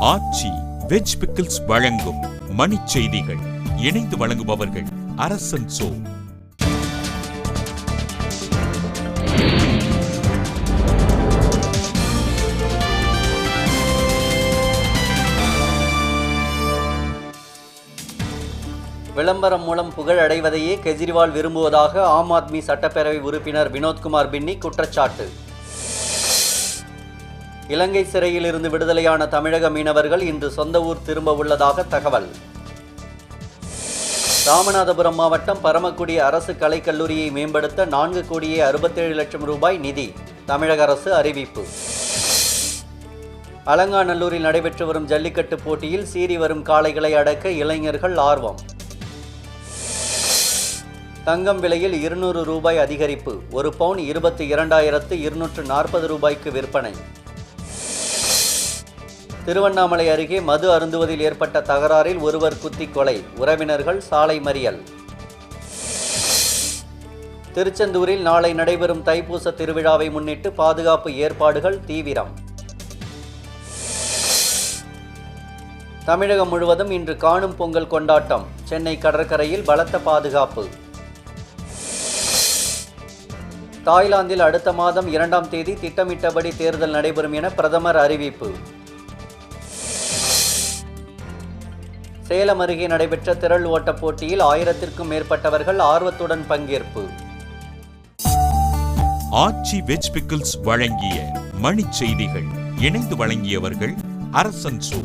ஆச்சி veg pickles வழங்கும் மணிச் செய்திகள். இணைந்து வழங்குபவர்கள் அரசன் சோ. விளம்பரம் மூலம் புகழ் அடைவதையே கெஜ்ரிவால் விரும்புவதாக ஆம் ஆத்மி சட்டப்பேரவை உறுப்பினர் வினோத்குமார் பின்னி குற்றச்சாட்டு. இலங்கை சிறையில் இருந்து விடுதலையான தமிழக மீனவர்கள் இன்று சொந்த ஊர் திரும்ப உள்ளதாக தகவல். ராமநாதபுரம் மாவட்டம் பரமக்குடி அரசு கலைக்கல்லூரியை மேம்படுத்த 4,67,00,000 ரூபாய் நிதி தமிழக அரசு அறிவிப்பு. அலங்காநல்லூரில் நடைபெற்று வரும் ஜல்லிக்கட்டு போட்டியில் சீறி வரும் காளைகளை அடக்க இளைஞர்கள் ஆர்வம். தங்கம் விலையில் 200 ரூபாய் அதிகரிப்பு. ஒரு பவுன் 22,240 ரூபாய்க்கு விற்பனை. திருவண்ணாமலை அருகே மது அருந்துவதில் ஏற்பட்ட தகராறில் ஒருவர் குத்திக் கொலை, உறவினர்கள் சாலை மறியல். திருச்செந்தூரில் நாளை நடைபெறும் தைப்பூச திருவிழாவை முன்னிட்டு பாதுகாப்பு ஏற்பாடுகள் தீவிரம். தமிழகம் முழுவதும் இன்று காணும் பொங்கல் கொண்டாட்டம். சென்னை கடற்கரையில் பலத்த பாதுகாப்பு. தாய்லாந்தில் அடுத்த மாதம் 2ஆம் தேதி திட்டமிட்டபடி தேர்தல் நடைபெறும் என பிரதமர் அறிவிப்பு. சேலம் அருகே நடைபெற்ற திரள் ஓட்டப் போட்டியில் 1000க்கும் மேற்பட்டவர்கள் ஆர்வத்துடன் பங்கேற்பு. ஆச்சி வெஜ் பிக்கிள்ஸ் வழங்கிய மணிச் செய்திகள். இணைந்து வழங்கியவர்கள் அரசன் சோ.